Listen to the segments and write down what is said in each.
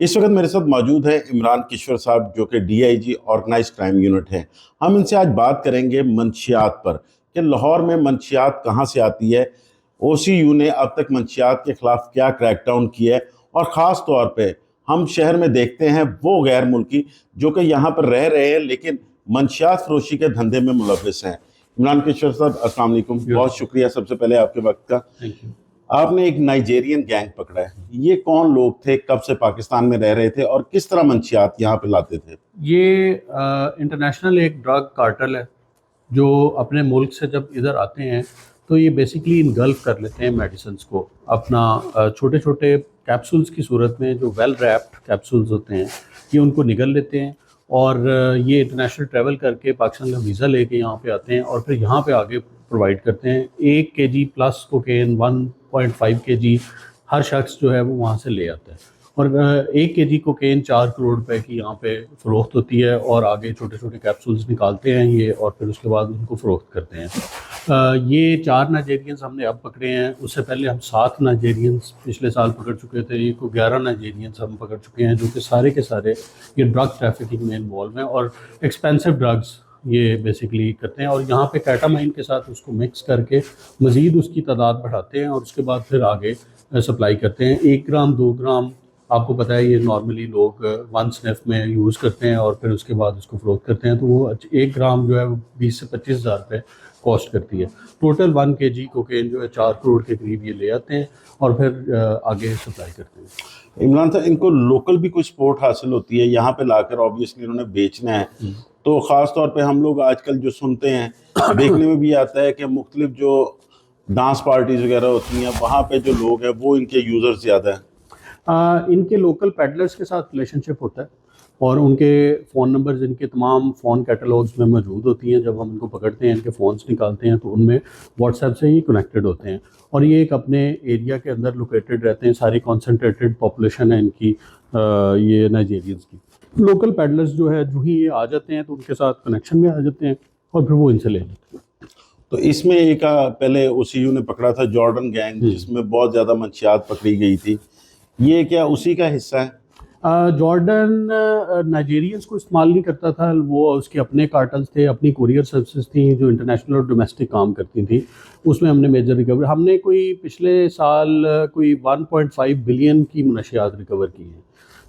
इस वक्त मेरे साथ मौजूद है इमरान किश्वर साहब, जो कि डीआईजी ऑर्गेनाइज क्राइम यूनिट हैं। हम इनसे आज बात करेंगे मंशियात पर कि लाहौर में मंशियात कहाँ से आती है, ओसीयू ने अब तक मंशियात के खिलाफ क्या क्रैकडाउन किया है, और ख़ास तौर पे हम शहर में देखते हैं वो गैर मुल्की जो कि यहाँ पर रह रहे हैं लेकिन मंशियात फरोशी के धंधे में मुलव्वस हैं। इमरान किश्वर साहब, अस्सलाम वालेकुम, बहुत शुक्रिया सबसे पहले आपके वक्त का। Thank you. आपने एक नाइजेरियन गैंग पकड़ा है, ये कौन लोग थे, कब से पाकिस्तान में रह रहे थे और किस तरह मंशियात यहाँ पे लाते थे? ये इंटरनेशनल एक ड्रग कार्टेल है जो अपने मुल्क से जब इधर आते हैं तो ये बेसिकली इनगल्फ कर लेते हैं मेडिसिन्स को अपना छोटे छोटे कैप्सूल्स की सूरत में, जो वेल रैप्ड कैप्सूल्स होते हैं, ये उनको निगल लेते हैं और ये इंटरनेशनल ट्रैवल करके पाकिस्तान का वीज़ा लेके यहाँ पे आते हैं और फिर यहाँ पे आगे प्रोवाइड करते हैं। 1 kg प्लस कोकेन, 1.5 kg हर शख्स जो है वो वहाँ से ले आता है और 1 kg कोकेन 4 करोड़ रुपए की यहाँ पे फ़रोख्त होती है और आगे छोटे छोटे कैप्सूल्स निकालते हैं ये और फिर उसके बाद उनको फ़रोख्त करते हैं। ये 4 नाइजेरियंस हमने अब पकड़े हैं, उससे पहले हम 7 नाइजेरियंस पिछले साल पकड़ चुके थे। ये को 11 नाइजेरियंस हम पकड़ चुके हैं जो कि सारे के सारे ये ड्रग ट्रैफिकिंग में इन्वॉल्व हैं और एक्सपेंसिव ड्रग्स ये बेसिकली करते हैं और यहाँ पे कैटामाइन के साथ उसको मिक्स करके मज़ीद उसकी तादाद बढ़ाते हैं और उसके बाद फिर आगे सप्लाई करते हैं। 1 ग्राम 2 ग्राम आपको पता है ये नॉर्मली लोग 1 स्निफ में यूज़ करते हैं और फिर उसके बाद उसको फ़रोख्त करते हैं, तो वो 1 ग्राम जो है वो 20 से 25 हज़ार रुपये कॉस्ट करती है। टोटल 1 kg कोकेन जो है 4 करोड़ के करीब ये ले आते हैं और फिर आगे सप्लाई करते हैं। इमरान साहब, इनको लोकल भी कुछ सपोर्ट हासिल होती है यहाँ पे लाकर? ऑब्वियसली इन्होंने बेचना है, तो ख़ास तौर पे हम लोग आजकल जो सुनते हैं देखने में भी आता है कि मुख्तलिफ जो डांस पार्टीज़ वगैरह होती हैं वहाँ पे जो लोग हैं वो इनके यूज़र्स ज़्यादा हैं। इनके लोकल पेडलर्स के साथ रिलेशनशिप होता है और उनके फ़ोन नंबर्स इनके तमाम फ़ोन कैटलॉग्स में मौजूद होती हैं। जब हम इनको पकड़ते हैं, इनके फ़ोन्स निकालते हैं तो उनमें व्हाट्सएप से ही कनेक्टेड होते हैं और ये एक अपने एरिया के अंदर लोकेटेड रहते हैं। सारी कॉन्सेंट्रेटेड पॉपुलेशन है इनकी, ये नाइजेरियंस की। लोकल पैडलर्स जो है जो ही ये आ जाते हैं तो उनके साथ कनेक्शन में आ जाते हैं और फिर वो इनसे ले लेते हैं। तो इसमें एक पहले ओसीयू ने पकड़ा था जॉर्डन गैंग, जिसमें बहुत ज़्यादा मंशियात पकड़ी गई थी, ये क्या उसी का हिस्सा है? जॉर्डन नाइजेरियंस को इस्तेमाल नहीं करता था, वो उसके अपने कार्टल्स थे, अपनी कुरियर सर्विसेज थी जो इंटरनेशनल और डोमेस्टिक काम करती थी। उसमें हमने मेजर रिकवरी, हमने कोई पिछले साल कोई 1.5 बिलियन की मनशियात रिकवर की हैं।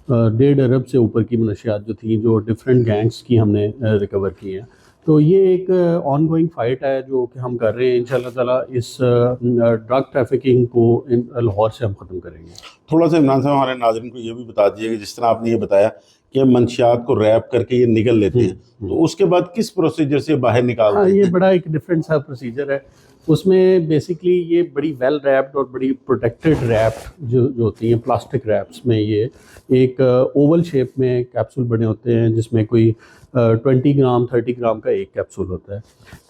1.5 अरब से ऊपर की मनशियात जो थी, जो डिफरेंट गैंग्स की हमने रिकवर की हैं। तो ये एक ऑनगोइंग फाइट है जो कि हम कर रहे हैं। इंशाल्लाह ताला इस ड्रग ट्रैफिकिंग को लाहौर से हम ख़त्म करेंगे। थोड़ा सा इमरान साहब हमारे नाज़रीन को ये भी बता दीजिए कि जिस तरह आपने ये बताया कि मंशियात को रैप करके ये निगल लेते हैं, तो उसके बाद किस प्रोसीजर से बाहर निकालते हैं? ये बड़ा एक डिफरेंट सा प्रोसीजर है। उसमें बेसिकली ये बड़ी वेल रैप्ड और बड़ी प्रोटेक्टेड रैप्ड जो होती हैं, प्लास्टिक रैप्स में ये एक ओवल शेप में कैप्सूल बने होते हैं जिसमें कोई 20 ग्राम 30 ग्राम का एक कैप्सूल होता है।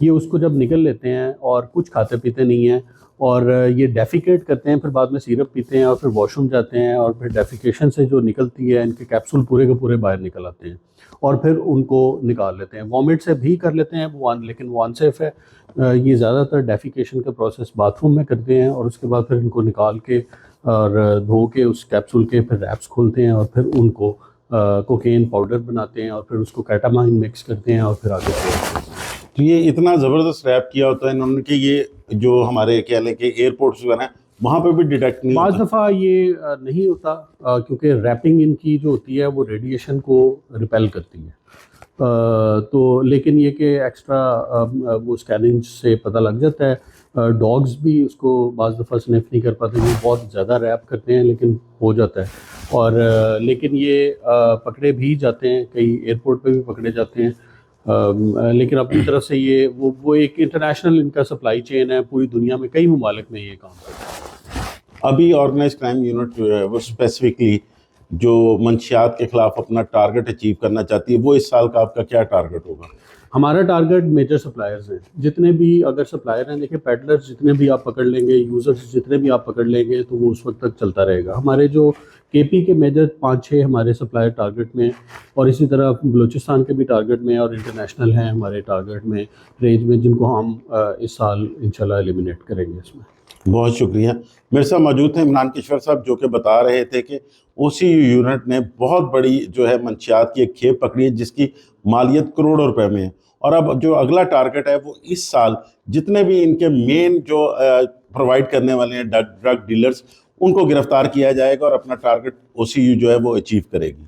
ये उसको जब निकल लेते हैं और कुछ खाते पीते नहीं हैं और ये डेफिकेट करते हैं, फिर बाद में सिरप पीते हैं और फिर वॉशरूम जाते हैं और फिर डेफिकेशन से जो निकलती है इनके कैप्सूल पूरे के पूरे बाहर निकल आते हैं और फिर उनको निकाल लेते हैं। वॉमिट से भी कर लेते हैं वो, लेकिन वो अनसेफ है। ये ज़्यादातर डेफिकेशन का प्रोसेस बाथरूम में करते हैं और उसके बाद फिर इनको निकाल के और धो के उस कैप्सूल के फिर रैप्स खोलते हैं और फिर उनको कोकेन पाउडर बनाते हैं और फिर उसको कैटामाइन मिक्स करते हैं और फिर आगे बढ़ते हैं। तो ये इतना ज़बरदस्त रैप किया होता है इन्होंने कि ये जो हमारे कह लें कि एयरपोर्ट्स वगैरह वहाँ पे भी डिटेक्ट नहीं बाज़ होता? दफ़ा ये नहीं होता क्योंकि रैपिंग इनकी जो होती है वो रेडिएशन को रिपेल करती है। तो लेकिन ये कि एक्स्ट्रा वो स्कैनिंग से पता लग जाता है। डॉग्स भी उसको बाज़ दफ़ा स्निफ नहीं कर पाते, वो बहुत ज़्यादा रैप करते हैं लेकिन हो जाता है। और लेकिन ये पकड़े भी जाते हैं, कई एयरपोर्ट पे भी पकड़े जाते हैं। लेकिन अपनी तरफ से ये वो एक इंटरनेशनल इनका सप्लाई चेन है, पूरी दुनिया में कई ममालिक में ये काम करता है। अभी ऑर्गेनाइज क्राइम यूनिट जो है वो स्पेसिफिकली जो मंशियात के खिलाफ अपना टारगेट अचीव करना चाहती है, वो इस साल का आपका क्या टारगेट होगा? हमारा टारगेट मेजर सप्लायर्स हैं, जितने भी अगर सप्लायर हैं, देखिए पेडलर्स जितने भी आप पकड़ लेंगे, यूज़र्स जितने भी आप पकड़ लेंगे तो वो उस वक्त तक चलता रहेगा। हमारे जो केपी के मेजर 5-6 हमारे सप्लायर टारगेट में और इसी तरह बलूचिस्तान के भी टारगेट में और इंटरनेशनल हैं हमारे टारगेट में रेंज में, जिनको हम इस साल इंशाल्लाह एलिमिनेट करेंगे इसमें। बहुत शुक्रिया। मेरे साथ मौजूद थे इमरान किश्वर साहब, जो कि बता रहे थे कि ओसीयू यूनिट ने बहुत बड़ी जो है मंशियात की एक खेप पकड़ी है, जिसकी मालियत करोड़ों रुपए में है। और अब जो अगला टारगेट है वो इस साल जितने भी इनके मेन जो प्रोवाइड करने वाले हैं ड्रग डीलर्स, उनको गिरफ्तार किया जाएगा और अपना टारगेट ओसीयू जो है वो अचीव करेगी।